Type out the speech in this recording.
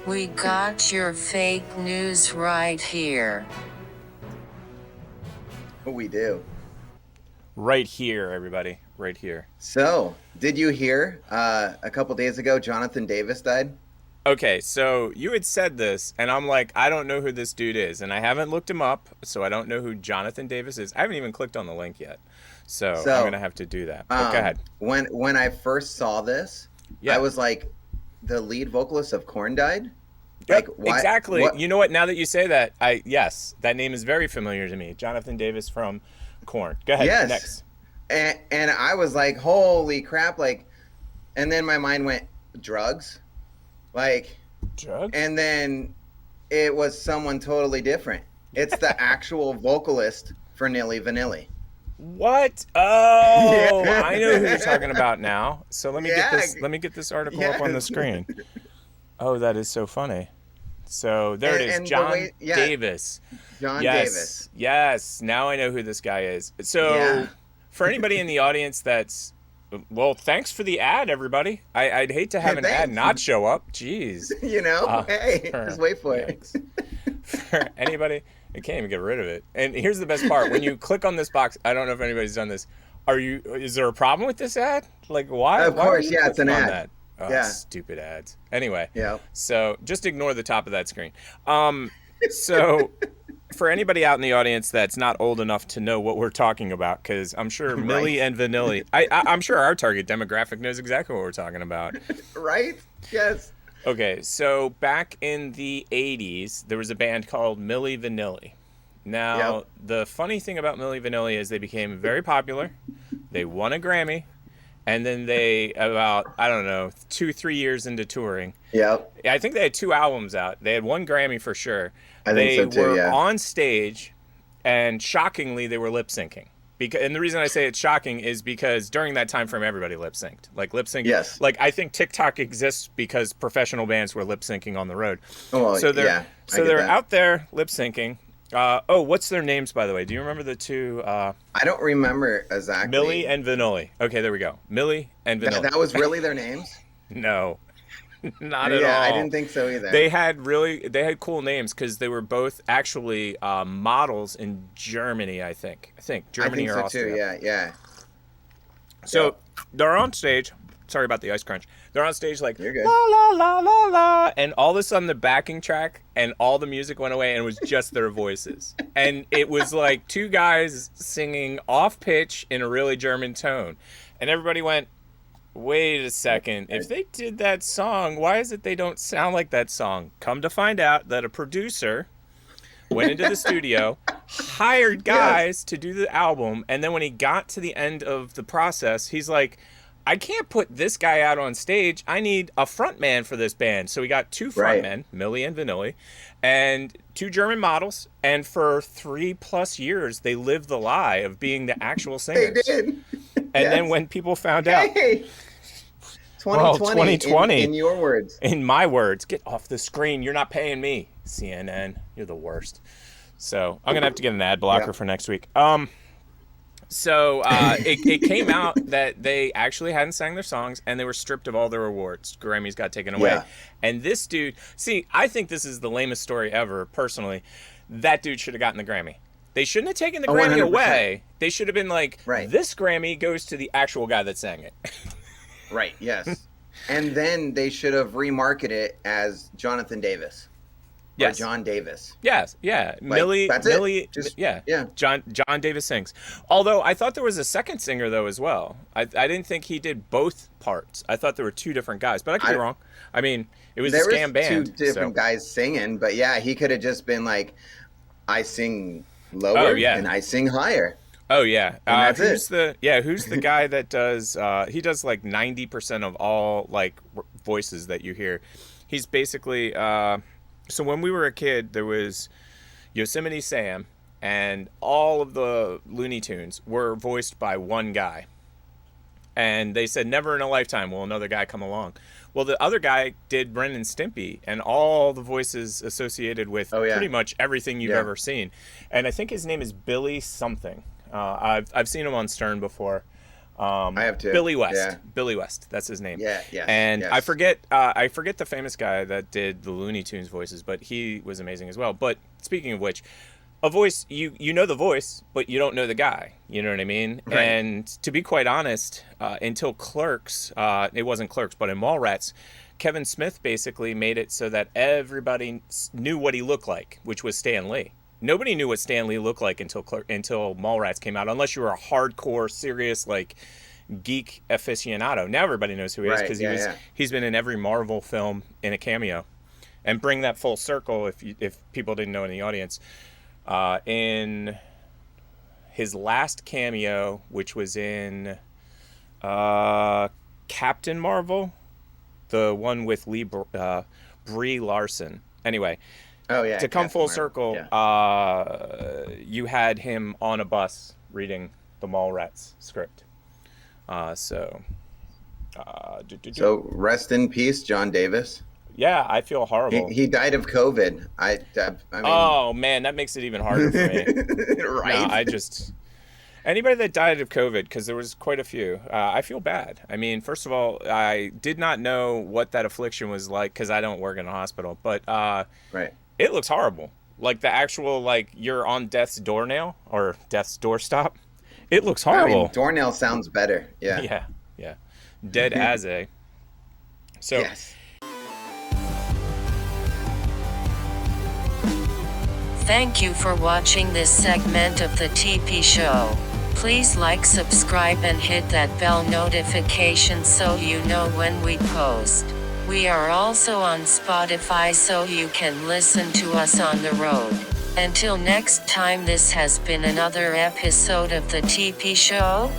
We got your fake news right here. We do. Right here, everybody. Right here. So, did you hear a couple days ago Jonathan Davis died? Okay, so you had said this, and I'm like, I don't know who this dude is, and I haven't looked him up, so I don't know who Jonathan Davis is. I haven't even clicked on the link yet, so I'm gonna have to do that. But go ahead. When I first saw this, I was like, the lead vocalist of Korn died. Like, why, exactly. What? You know what? Now that you say that, yes, that name is very familiar to me. Jonathan Davis from Korn. Go ahead. Yes. Next. And I was like, holy crap! Like, and then my mind went, drugs. Like, drugs? And then it was someone totally different. It's the actual vocalist for Milli Vanilli. What? Oh, yeah. I know who you're talking about now. So let me get this. Let me get this article up on the screen. Oh, that is so funny. So there it is, John Davis. John Davis. Yes. Now I know who this guy is. So for anybody in the audience that's, well, thanks for the ad, everybody. I'd hate to have an ad not show up. Jeez. You know, hey, just wait for it. For anybody, I can't even get rid of it. And here's the best part: when you click on this box, I don't know if anybody's done this. Is there a problem with this ad? Like, why? Of course, it's an ad. That? Oh, stupid ads. Anyway, yeah. So just ignore the top of that screen. So for anybody out in the audience that's not old enough to know what we're talking about, because I'm sure Milli and Vanilli, I'm sure our target demographic knows exactly what we're talking about. Right? Yes. Okay, so back in the 80s, there was a band called Milli Vanilli. Now, the funny thing about Milli Vanilli is they became very popular. They won a Grammy. And then they, about, I don't know, 2-3 years into touring. Yep. I think they had 2 albums out. They had 1 Grammy for sure. I think so too, They were on stage, and shockingly, they were lip-syncing. And the reason I say it's shocking is because during that time frame, everybody lip-synced. Like, lip-syncing. Yes. Like, I think TikTok exists because professional bands were lip-syncing on the road. Oh, so they're out there lip-syncing. What's their names, by the way? Do you remember the 2? I don't remember exactly. Milli and Vanilli. Okay, there we go. Milli and Vanilli. That was really their names? No, not at all. Yeah, I didn't think so either. They had cool names because they were both actually models in Germany, I think. Germany or Austria. Too. Yeah. So they're on stage. Sorry about the ice crunch. They're on stage like, you're good. La, la, la, la, la. And all of a sudden the backing track and all the music went away and it was just their voices. And it was like 2 guys singing off pitch in a really German tone. And everybody went, wait a second. If they did that song, why is it they don't sound like that song? Come to find out that a producer went into the studio, hired guys to do the album. And then when he got to the end of the process, he's like, I can't put this guy out on stage. I need a front man for this band. So we got 2 front men, Milli and Vanilli, and 2 German models. And for 3+ years, they lived the lie of being the actual singers. They did. And then when people found out, 2020, in your words. In my words, get off the screen. You're not paying me, CNN. You're the worst. So I'm going to have to get an ad blocker for next week. So it came out that they actually hadn't sang their songs and they were stripped of all their awards. Grammys got taken away. Yeah. And this dude, see, I think this is the lamest story ever, personally. That dude should have gotten the Grammy. They shouldn't have taken the Grammy 100%. away. They should have been like, this Grammy goes to the actual guy that sang it. Right, yes. And then they should have remarketed it as Jonathan Davis. Yes. Or John Davis. Yes, yeah. Like, Milli, yeah. John Davis sings. Although I thought there was a second singer though as well. I didn't think he did both parts. I thought there were 2 different guys, but I could be wrong. I mean, it was a scam band. 2 different guys singing, but yeah, he could have just been like, I sing lower and I sing higher. Oh yeah. Who's the guy that does he does like 90% of all like voices that you hear. He's basically so when we were a kid, there was Yosemite Sam, and all of the Looney Tunes were voiced by one guy. And they said, never in a lifetime will another guy come along. Well, the other guy did Ren and Stimpy, and all the voices associated with pretty much everything you've ever seen. And I think his name is Billy something. I've seen him on Stern before. I have too. Billy West. Yeah. Billy West. That's his name. Yeah, yes, And yes. I forget the famous guy that did the Looney Tunes voices, but he was amazing as well. But speaking of which, a voice, you know the voice, but you don't know the guy. You know what I mean? Right. And to be quite honest, until Clerks, it wasn't Clerks, but in Mallrats, Kevin Smith basically made it so that everybody knew what he looked like, which was Stan Lee. Nobody knew what Stan Lee looked like until Mallrats came out, unless you were a hardcore, serious, like, geek aficionado. Now everybody knows who he is because he's been in every Marvel film in a cameo. And bring that full circle, if people didn't know in the audience, in his last cameo, which was in Captain Marvel, the one with Brie Larson. Anyway. Oh yeah. To come Captain full Marvel. circle, Yeah. You had him on a bus reading the Mallrats script. So rest in peace, John Davis. yeah, I feel horrible. He died of COVID. I mean, oh man, that makes it even harder for me. right? No, anybody that died of COVID, because there was quite a few, I feel bad. I mean, first of all, I did not know what that affliction was like because I don't work in a hospital, but right. It looks horrible. Like the actual, like, you're on death's doornail or death's doorstop. It looks horrible. I mean, doornail sounds better. Yeah. Yeah. Dead as a. So. Yes. Thank you for watching this segment of the TP Show. Please like, subscribe and hit that bell notification so you know when we post. We are also on Spotify so you can listen to us on the road. Until next time, this has been another episode of the TP Show.